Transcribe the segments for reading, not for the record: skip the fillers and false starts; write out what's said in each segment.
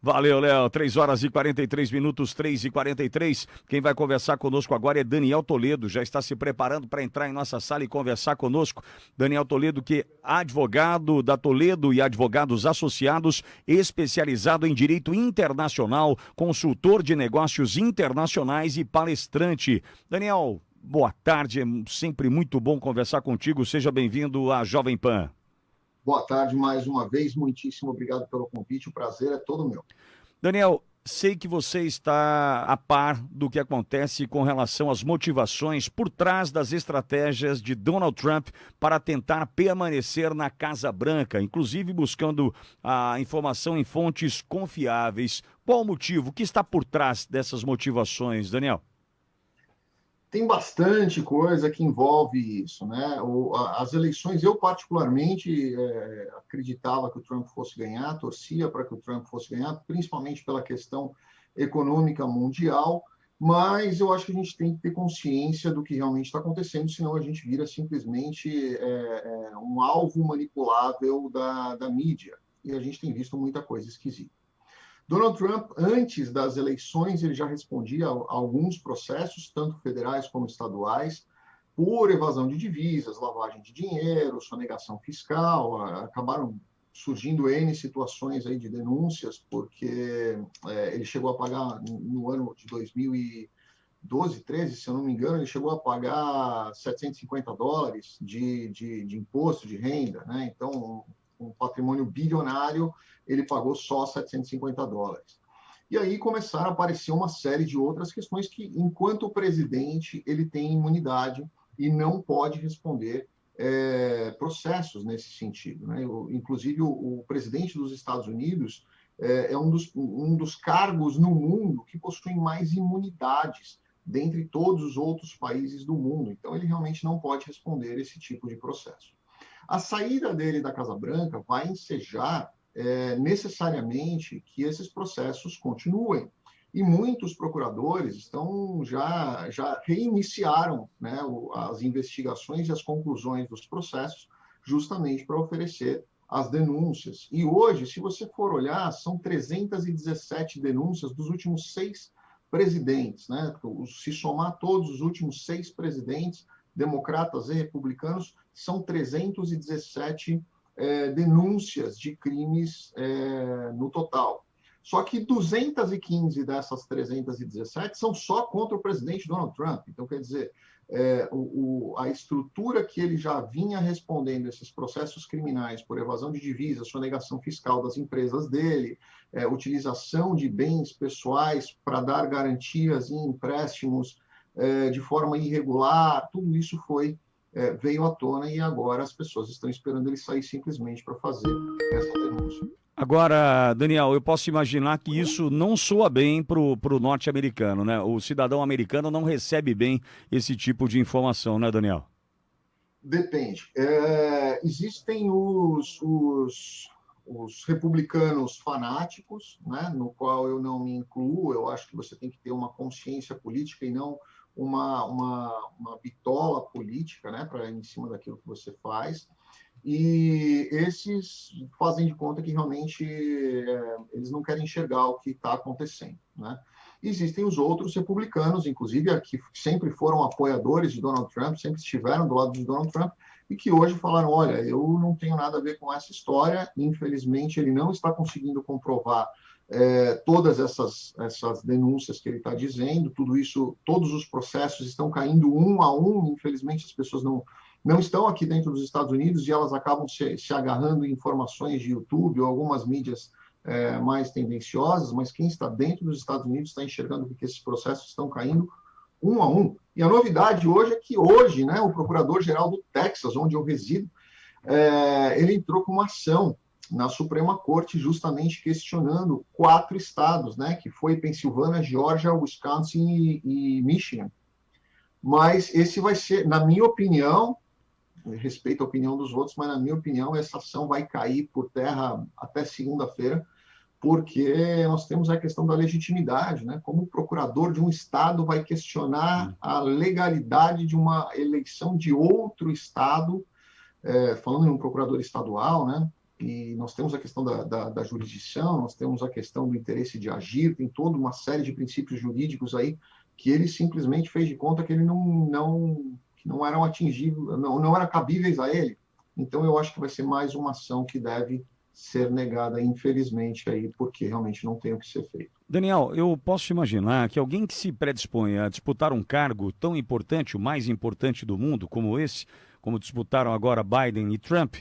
Valeu, Léo. 3 horas e 43 minutos, 3h43. Quem vai conversar conosco agora é Daniel Toledo. Já está se preparando para entrar em nossa sala e conversar conosco. Daniel Toledo, que é advogado da Toledo e Advogados Associados, especializado em direito internacional, consultor de negócios internacionais e palestrante. Daniel, boa tarde. É sempre muito bom conversar contigo. Seja bem-vindo à Jovem Pan. Boa tarde mais uma vez, muitíssimo obrigado pelo convite, o prazer é todo meu. Daniel, sei que você está a par do que acontece com relação às motivações por trás das estratégias de Donald Trump para tentar permanecer na Casa Branca, inclusive buscando a informação em fontes confiáveis. Qual o motivo? O que está por trás dessas motivações, Daniel? Tem bastante coisa que envolve isso, né? As eleições, eu particularmente acreditava que o Trump fosse ganhar, torcia para que o Trump fosse ganhar, principalmente pela questão econômica mundial, mas eu acho que a gente tem que ter consciência do que realmente está acontecendo, senão a gente vira simplesmente um alvo manipulável da mídia, e a gente tem visto muita coisa esquisita. Donald Trump, antes das eleições, ele já respondia a alguns processos, tanto federais como estaduais, por evasão de divisas, lavagem de dinheiro, sonegação fiscal. Acabaram surgindo N situações aí de denúncias, porque ele chegou a pagar, no ano de 2012, 13, se eu não me engano, ele chegou a pagar $750 de imposto de renda, né? Então, um patrimônio bilionário, ele pagou só $750. E aí começaram a aparecer uma série de outras questões que, enquanto presidente, ele tem imunidade e não pode responder processos nesse sentido, né? Inclusive, o presidente dos Estados Unidos é um dos cargos no mundo que possuem mais imunidades dentre todos os outros países do mundo. Então, ele realmente não pode responder esse tipo de processo. A saída dele da Casa Branca vai ensejar necessariamente que esses processos continuem. E muitos procuradores já reiniciaram, né, as investigações e as conclusões dos processos, justamente para oferecer as denúncias. E hoje, se você for olhar, são 317 denúncias dos últimos 6 presidentes, né? Se somar todos os últimos 6 presidentes, democratas e republicanos, são 317 denúncias de crimes no total. Só que 215 dessas 317 são só contra o presidente Donald Trump. Então, quer dizer, a estrutura que ele já vinha respondendo esses processos criminais por evasão de divisas, sonegação fiscal das empresas dele, utilização de bens pessoais para dar garantias em empréstimos de forma irregular, tudo isso veio à tona e agora as pessoas estão esperando ele sair simplesmente para fazer essa denúncia. Agora, Daniel, eu posso imaginar que isso não soa bem para o norte-americano, né? O cidadão americano não recebe bem esse tipo de informação, né, Daniel? Depende. Existem os republicanos fanáticos, né, no qual eu não me incluo. Eu acho que você tem que ter uma consciência política e não uma bitola política, né, em cima daquilo que você faz. E esses fazem de conta que realmente eles não querem enxergar o que está acontecendo, né? Existem os outros republicanos, inclusive, que sempre foram apoiadores de Donald Trump, sempre estiveram do lado de Donald Trump, e que hoje falaram, olha, eu não tenho nada a ver com essa história, infelizmente ele não está conseguindo comprovar todas essas denúncias que ele está dizendo, tudo isso, todos os processos estão caindo um a um, infelizmente as pessoas não estão aqui dentro dos Estados Unidos e elas acabam se agarrando em informações de YouTube ou algumas mídias mais tendenciosas, mas quem está dentro dos Estados Unidos está enxergando que esses processos estão caindo um a um. E a novidade hoje é que hoje, né, o Procurador-Geral do Texas, onde eu resido, ele entrou com uma ação na Suprema Corte justamente questionando 4 estados, né, que foi Pensilvânia, Geórgia, Wisconsin e Michigan. Mas esse vai ser, na minha opinião, respeito a opinião dos outros, mas na minha opinião essa ação vai cair por terra até segunda-feira, porque nós temos a questão da legitimidade, né? Como o procurador de um estado vai questionar a legalidade de uma eleição de outro estado, falando em um procurador estadual, né? e nós temos a questão da jurisdição, nós temos a questão do interesse de agir, tem toda uma série de princípios jurídicos aí que ele simplesmente fez de conta que ele que não eram atingíveis, não eram cabíveis a ele. Então, eu acho que vai ser mais uma ação que deve ser negada, infelizmente, aí, porque realmente não tem o que ser feito. Daniel, eu posso imaginar que alguém que se predispõe a disputar um cargo tão importante, o mais importante do mundo, como esse, como disputaram agora Biden e Trump,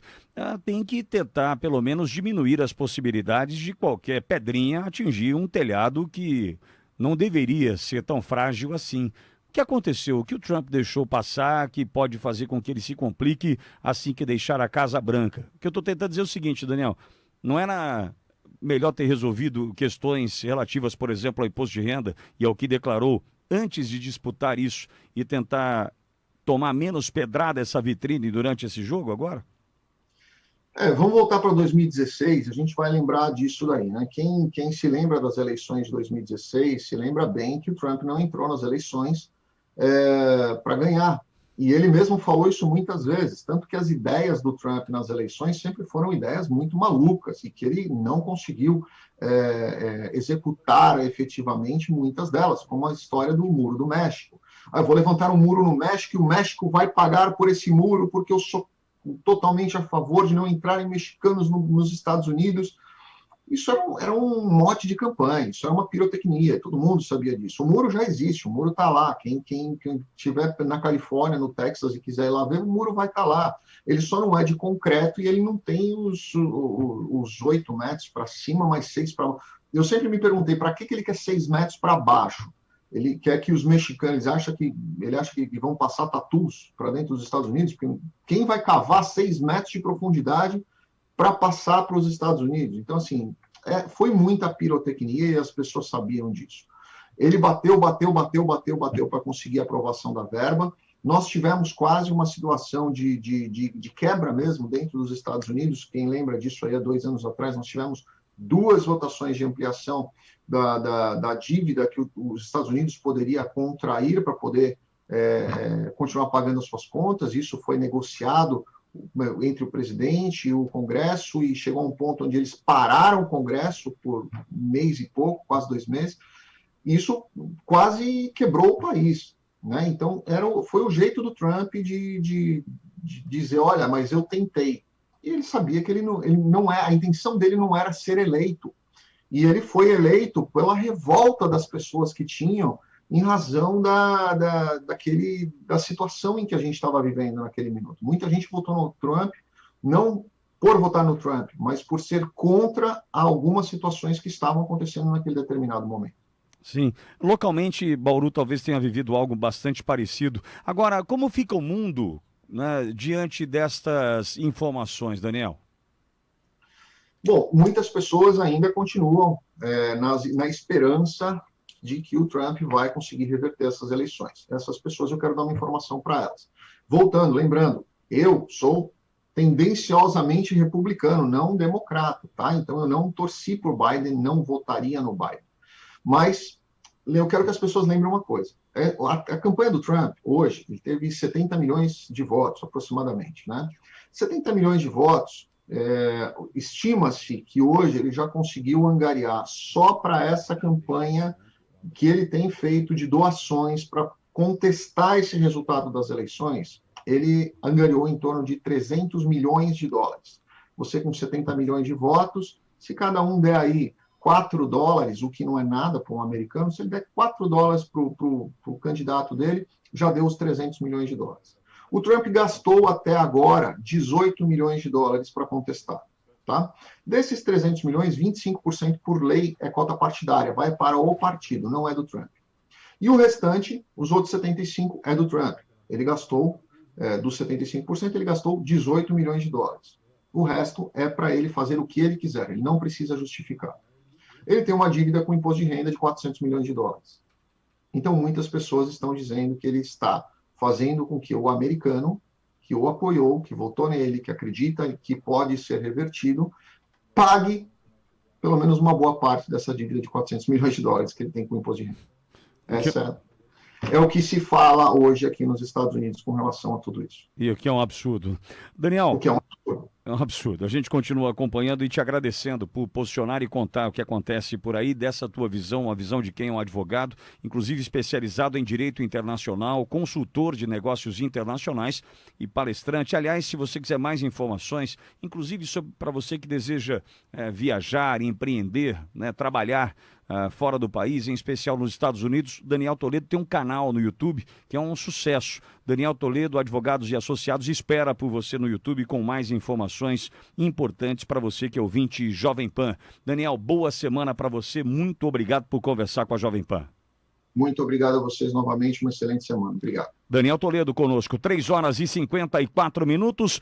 tem que tentar, pelo menos, diminuir as possibilidades de qualquer pedrinha atingir um telhado que não deveria ser tão frágil assim. O que aconteceu? O que o Trump deixou passar que pode fazer com que ele se complique assim que deixar a Casa Branca? O que eu estou tentando dizer é o seguinte, Daniel, não era melhor ter resolvido questões relativas, por exemplo, ao imposto de renda e ao que declarou antes de disputar isso e tentar tomar menos pedrada essa vitrine durante esse jogo agora? Vamos voltar para 2016, a gente vai lembrar disso daí, né? Quem se lembra das eleições de 2016 se lembra bem que o Trump não entrou nas eleições para ganhar. E ele mesmo falou isso muitas vezes, tanto que as ideias do Trump nas eleições sempre foram ideias muito malucas e que ele não conseguiu executar efetivamente muitas delas, como a história do Muro do México. Eu vou levantar um muro no México e o México vai pagar por esse muro porque eu sou totalmente a favor de não entrarem mexicanos nos Estados Unidos. Isso era um mote de campanha, isso era uma pirotecnia, todo mundo sabia disso. O muro já existe, o muro está lá. Quem estiver na Califórnia, no Texas e quiser ir lá ver, o muro vai estar lá. Ele só não é de concreto e ele não tem os 8 metros para cima, mais 6 para baixo. Eu sempre me perguntei, para que ele quer 6 metros para baixo? Ele quer que os mexicanos, ele acha que vão passar tatus para dentro dos Estados Unidos? Porque quem vai cavar 6 metros de profundidade para passar para os Estados Unidos? Então, assim, foi muita pirotecnia e as pessoas sabiam disso. Ele bateu para conseguir a aprovação da verba. Nós tivemos quase uma situação de quebra mesmo dentro dos Estados Unidos. Quem lembra disso aí há 2 anos atrás, nós tivemos 2 votações de ampliação da dívida que os Estados Unidos poderia contrair para poder continuar pagando as suas contas. Isso foi negociado entre o presidente e o Congresso e chegou a um ponto onde eles pararam o Congresso por 1 mês e pouco, quase 2 meses. Isso quase quebrou o país, né? Então, foi o jeito do Trump de dizer, olha, mas eu tentei. E ele sabia que ele não a intenção dele não era ser eleito. E ele foi eleito pela revolta das pessoas que tinham em razão da situação em que a gente estava vivendo naquele minuto. Muita gente votou no Trump, não por votar no Trump, mas por ser contra algumas situações que estavam acontecendo naquele determinado momento. Sim. Localmente, Bauru talvez tenha vivido algo bastante parecido. Agora, como fica o mundo, né, diante destas informações, Daniel? Bom, muitas pessoas ainda continuam na esperança de que o Trump vai conseguir reverter essas eleições. Essas pessoas, eu quero dar uma informação para elas. Voltando, lembrando, eu sou tendenciosamente republicano, não democrata, tá? Então, eu não torci por Biden, não votaria no Biden. Mas eu quero que as pessoas lembrem uma coisa. A campanha do Trump, hoje, ele teve 70 milhões de votos, aproximadamente, né? 70 milhões de votos, estima-se que hoje ele já conseguiu angariar só para essa campanha que ele tem feito de doações para contestar esse resultado das eleições, ele angariou em torno de 300 milhões de dólares. Você com 70 milhões de votos, se cada um der aí $4, o que não é nada para um americano, se ele der $4 para o candidato dele, já deu os 300 milhões de dólares. O Trump gastou até agora 18 milhões de dólares para contestar. Tá? Desses 300 milhões, 25% por lei é cota partidária, vai para o partido, não é do Trump. E o restante, os outros 75%, é do Trump. Ele gastou, dos 75%, ele gastou 18 milhões de dólares. O resto é para ele fazer o que ele quiser, ele não precisa justificar. Ele tem uma dívida com imposto de renda de 400 milhões de dólares. Então, muitas pessoas estão dizendo que ele está fazendo com que o americano que o apoiou, que votou nele, que acredita que pode ser revertido, pague pelo menos uma boa parte dessa dívida de 400 milhões de dólares que ele tem com o imposto de renda. Essa é o que se fala hoje aqui nos Estados Unidos com relação a tudo isso. E o que é um absurdo. Daniel, o que é um absurdo. É um absurdo. A gente continua acompanhando e te agradecendo por posicionar e contar o que acontece por aí, dessa tua visão, a visão de quem é um advogado, inclusive especializado em direito internacional, consultor de negócios internacionais e palestrante. Aliás, se você quiser mais informações, inclusive para você que deseja viajar, empreender, né, trabalhar fora do país, em especial nos Estados Unidos, Daniel Toledo tem um canal no YouTube que é um sucesso. Daniel Toledo, Advogados e Associados, espera por você no YouTube com mais informações importantes para você que é ouvinte Jovem Pan. Daniel, boa semana para você. Muito obrigado por conversar com a Jovem Pan. Muito obrigado a vocês novamente. Uma excelente semana. Obrigado. Daniel Toledo conosco, 3 horas e 54 minutos.